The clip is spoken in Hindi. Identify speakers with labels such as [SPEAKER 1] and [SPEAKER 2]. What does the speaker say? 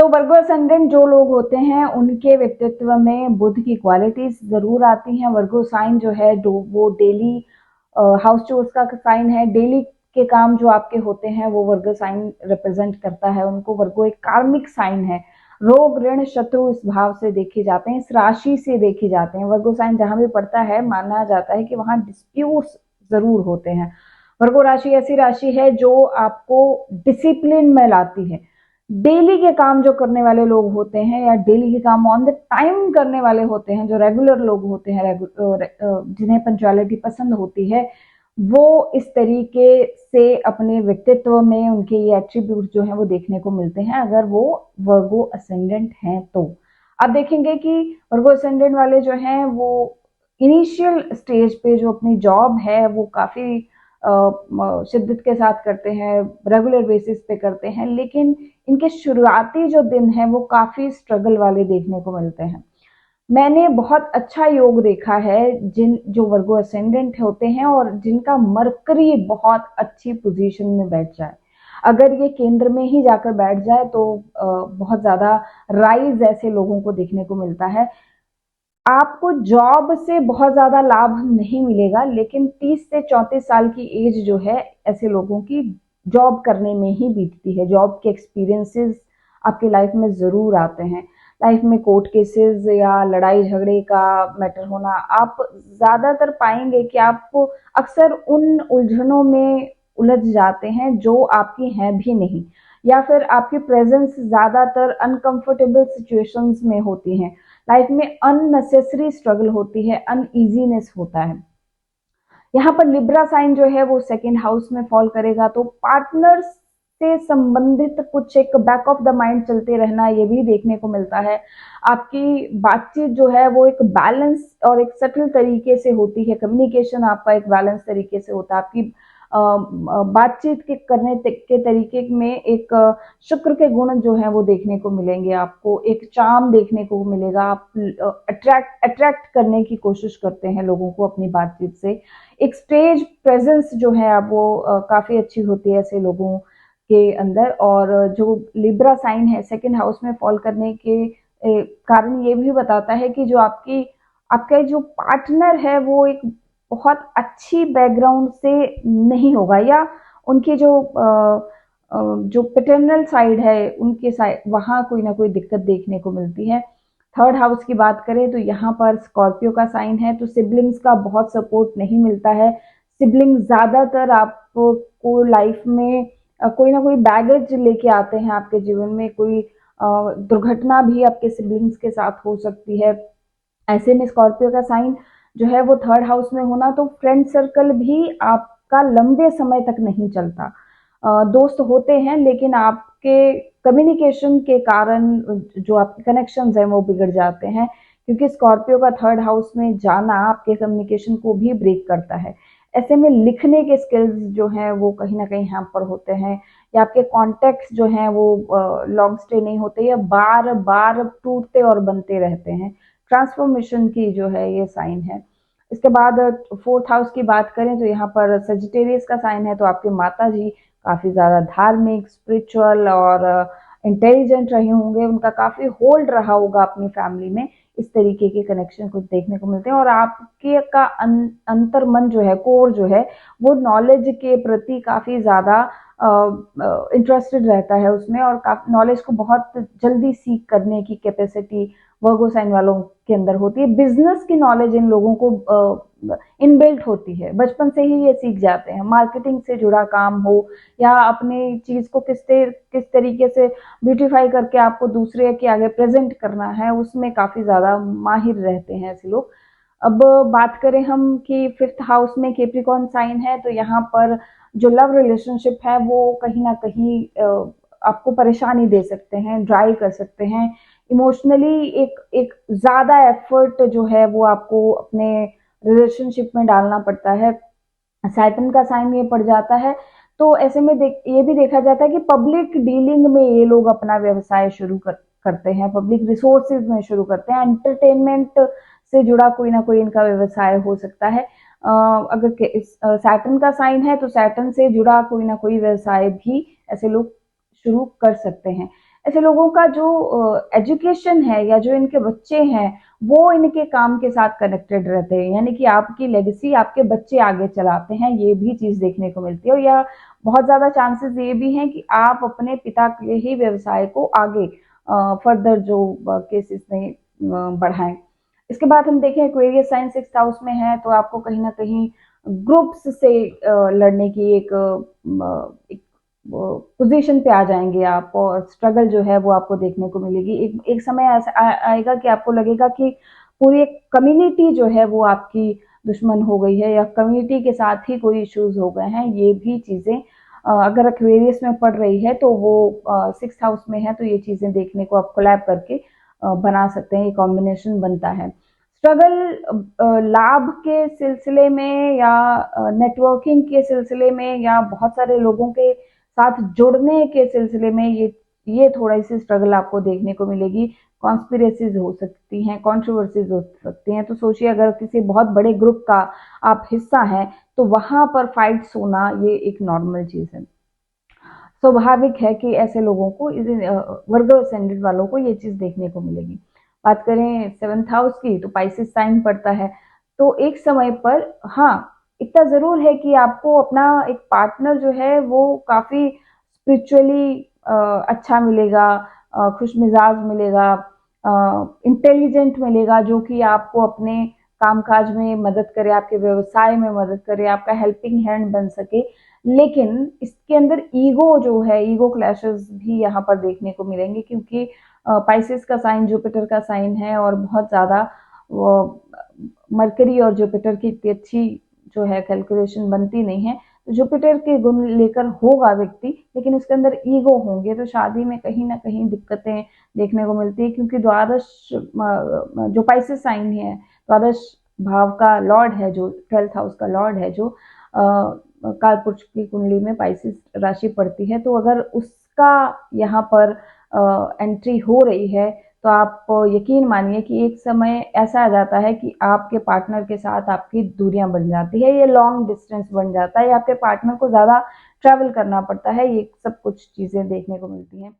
[SPEAKER 1] तो वर्गो असेंडेंट जो लोग होते हैं उनके व्यक्तित्व में बुध की क्वालिटीज जरूर आती हैं। वर्गो साइन जो है वो डेली हाउस चोर्स का साइन है। डेली के काम जो आपके होते हैं वो वर्गो साइन रिप्रेजेंट करता है उनको। वर्गो एक कार्मिक साइन है। रोग ऋण शत्रु इस भाव से देखे जाते हैं, इस राशि से देखे जाते हैं। वर्गो साइन जहां भी पड़ता है माना जाता है कि वहां डिस्प्यूट्स जरूर होते हैं। वर्गो राशि ऐसी राशि है जो आपको डिसिप्लिन में लाती है। डेली के काम जो करने वाले लोग होते हैं या डेली के काम ऑन द टाइम करने वाले होते हैं, जो रेगुलर लोग होते हैं, जिन्हें पंक्चुअलिटी पसंद होती है, वो इस तरीके से अपने व्यक्तित्व में उनके ये एट्रीब्यूट जो है वो देखने को मिलते हैं अगर वो वर्गो असेंडेंट हैं तो। आप देखेंगे कि वर्गो असेंडेंट वाले जो हैं वो इनिशियल स्टेज पे जो अपनी जॉब है वो काफी शिद्दत के साथ करते हैं, रेगुलर बेसिस पे करते हैं, लेकिन इनके शुरुआती जो दिन है वो काफी स्ट्रगल वाले देखने को मिलते हैं। मैंने बहुत अच्छा योग देखा है जिन जो वर्गो असेंडेंट होते हैं और जिनका मरकरी बहुत अच्छी पोजीशन में बैठ जाए। अगर ये केंद्र में ही जाकर बैठ जाए तो बहुत ज्यादा राइज ऐसे लोगों को देखने को मिलता है। आपको जॉब से बहुत ज्यादा लाभ नहीं मिलेगा, लेकिन 30 से 34 साल की एज जो है ऐसे लोगों की जॉब करने में ही बीतती है। जॉब के एक्सपीरियंसेस आपके लाइफ में जरूर आते हैं। लाइफ में कोर्ट केसेस या लड़ाई झगड़े का मैटर होना आप ज्यादातर पाएंगे कि आप अक्सर उन उलझनों में उलझ जाते हैं जो आपकी हैं भी नहीं, या फिर आपकी प्रेजेंस ज्यादातर अनकंफर्टेबल सिचुएशंस में होती हैं। लाइफ में अननेसेसरी स्ट्रगल होती है, अनईजीनेस होता है। यहाँ पर लिब्रा साइन जो है वो सेकेंड हाउस में फॉल करेगा, तो पार्टनर्स से संबंधित कुछ एक बैक ऑफ द माइंड चलते रहना ये भी देखने को मिलता है। आपकी बातचीत जो है वो एक बैलेंस और एक सटल तरीके से होती है। कम्युनिकेशन आपका एक बैलेंस तरीके से होता है। आपकी बातचीत के करने के तरीके में एक शुक्र के गुण जो है वो देखने को मिलेंगे। आपको एक चार्म देखने को मिलेगा। आप अट्रैक्ट करने की कोशिश करते हैं लोगों को अपनी बातचीत से। एक स्टेज प्रेजेंस जो है आप वो काफी अच्छी होती है ऐसे लोगों के अंदर। और जो लिब्रा साइन है सेकंड हाउस में फॉल करने के कारण ये भी बताता है कि जो आपका जो पार्टनर है वो एक बहुत अच्छी बैकग्राउंड से नहीं होगा, या उनकी जो पैटर्नल साइड है उनके साइड वहां कोई ना कोई दिक्कत देखने को मिलती है। थर्ड हाउस की बात करें तो यहाँ पर स्कॉर्पियो का साइन है, तो सिबलिंग्स का बहुत सपोर्ट नहीं मिलता है। सिबलिंग्स ज्यादातर आपको लाइफ में कोई ना कोई बैगेज लेके आते हैं आपके जीवन में। कोई दुर्घटना भी आपके सिबलिंग्स के साथ हो सकती है। ऐसे में स्कॉर्पियो का साइन जो है वो थर्ड हाउस में होना, तो फ्रेंड सर्कल भी आपका लंबे समय तक नहीं चलता। दोस्त होते हैं लेकिन आपके कम्युनिकेशन के कारण जो आपके कनेक्शंस हैं वो बिगड़ जाते हैं, क्योंकि स्कॉर्पियो का थर्ड हाउस में जाना आपके कम्युनिकेशन को भी ब्रेक करता है। ऐसे में लिखने के स्किल्स जो हैं वो कहीं ना कहीं यहाँ पर होते हैं, या आपके कॉन्टेक्ट्स जो हैं वो लॉन्ग स्टे नहीं होते या बार बार टूटते और बनते रहते हैं। ट्रांसफॉर्मेशन की जो है ये साइन है। इसके बाद फोर्थ हाउस की बात करें तो यहाँ पर सजिटेरियस का साइन है, तो आपके माता जी काफी ज्यादा धार्मिक, स्पिरिचुअल और इंटेलिजेंट रहे होंगे। उनका काफी होल्ड रहा होगा अपनी फैमिली में। इस तरीके के कनेक्शन कुछ देखने को मिलते हैं। और आपके का अंतर्मन जो है, कोर जो है, वो नॉलेज के प्रति काफी ज्यादा इंटरेस्टेड रहता है उसमें, और नॉलेज को बहुत जल्दी सीख करने की कैपेसिटी वर्गो साइन वालों के अंदर होती है। बिजनेस की नॉलेज इन लोगों को इनबिल्ट होती है, बचपन से ही ये सीख जाते हैं। मार्केटिंग से जुड़ा काम हो या अपनी चीज को किस तरीके से ब्यूटीफाई करके आपको दूसरे के आगे प्रेजेंट करना है, उसमें काफी ज्यादा माहिर रहते हैं ऐसे लोग। अब बात करें हम कि फिफ्थ हाउस में कैप्रिकॉर्न साइन है, तो यहाँ पर जो लव रिलेशनशिप है वो कहीं ना कहीं आपको परेशानी दे सकते हैं, ड्राई कर सकते हैं इमोशनली। एक ज्यादा एफर्ट जो है वो आपको अपने रिलेशनशिप में डालना पड़ता है। सैटर्न का साइन ये पड़ जाता है, तो ऐसे में ये भी देखा जाता है कि पब्लिक डीलिंग में ये लोग अपना व्यवसाय शुरू करते हैं, पब्लिक रिसोर्सेज में शुरू करते हैं। एंटरटेनमेंट से जुड़ा कोई ना कोई इनका व्यवसाय हो सकता है। अगर सैटर्न का साइन है तो सैटर्न से जुड़ा कोई ना कोई व्यवसाय भी ऐसे लोग शुरू कर सकते हैं। ऐसे लोगों का जो एजुकेशन है या जो इनके बच्चे हैं वो इनके काम के साथ कनेक्टेड रहते हैं, यानी कि आपकी लेगेसी आपके बच्चे आगे चलाते हैं, ये भी चीज देखने को मिलती है। और या बहुत ज्यादा चांसेस ये भी हैं कि आप अपने पिता के ही व्यवसाय को आगे फर्दर जो केसेस में बढ़ाएं। इसके बाद हम देखें एक्वेरियस साइन 6th हाउस में है तो आपको कहीं ना कहीं ग्रुप्स से लड़ने की एक पोजीशन पे आ जाएंगे आप, और स्ट्रगल जो है वो आपको देखने को मिलेगी। एक समय ऐसा आएगा कि आपको लगेगा कि पूरी एक कम्युनिटी जो है वो आपकी दुश्मन हो गई है या कम्युनिटी के साथ ही कोई इश्यूज हो गए हैं। ये भी चीजें अगर एक्वेरियस में पड़ रही है तो वो 6th हाउस में है तो ये चीजें देखने को आप कोलैब करके बना सकते हैं, ये कॉम्बिनेशन बनता है। स्ट्रगल लाभ के सिलसिले में या नेटवर्किंग के सिलसिले में या बहुत सारे लोगों के साथ जुड़ने के सिलसिले में ये थोड़ी सी स्ट्रगल आपको देखने को मिलेगी। कॉन्स्पिरेसीज हो सकती हैं, कंट्रोवर्सीज हो सकती हैं। तो सोचिए अगर किसी बहुत बड़े ग्रुप का आप हिस्सा हैं तो वहां पर फाइट्स होना ये एक नॉर्मल चीज है। स्वाभाविक है कि ऐसे लोगों को वर्गो असेंडेंट वालों को ये चीज देखने को मिलेगी। बात करें 7th हाउस की तो पाइसेस साइन पड़ता है। तो एक समय पर हाँ, इतना जरूर है कि आपको अपना एक पार्टनर जो है वो काफी स्पिरिचुअली अच्छा मिलेगा, खुश मिजाज मिलेगा, इंटेलिजेंट मिलेगा, जो कि आपको अपने कामकाज में मदद करे, आपके व्यवसाय में मदद करे, आपका हेल्पिंग हैंड बन सके। लेकिन इसके अंदर ईगो जो है, ईगो क्लैशेस भी यहाँ पर देखने को मिलेंगे, क्योंकि पाइसेस का साइन जुपिटर का साइन है और बहुत ज्यादा मरकरी और जुपिटर की इतनी अच्छी जो है कैलकुलेशन बनती नहीं है। तो जुपिटर के गुण लेकर होगा व्यक्ति, लेकिन उसके अंदर ईगो होंगे तो शादी में कहीं ना कहीं दिक्कतें देखने को मिलती है। क्योंकि द्वादश जो पाइसेस साइन है, द्वादश भाव का लॉर्ड है, जो 12th हाउस का लॉर्ड है, जो कालपुरुष की कुंडली में पाइसेस राशि पड़ती है, तो अगर उसका यहाँ पर एंट्री हो रही है तो आप यकीन मानिए कि एक समय ऐसा आ जाता है कि आपके पार्टनर के साथ आपकी दूरियां बन जाती है, ये लॉन्ग डिस्टेंस बन जाता है, या आपके पार्टनर को ज्यादा ट्रैवल करना पड़ता है। ये सब कुछ चीजें देखने को मिलती हैं।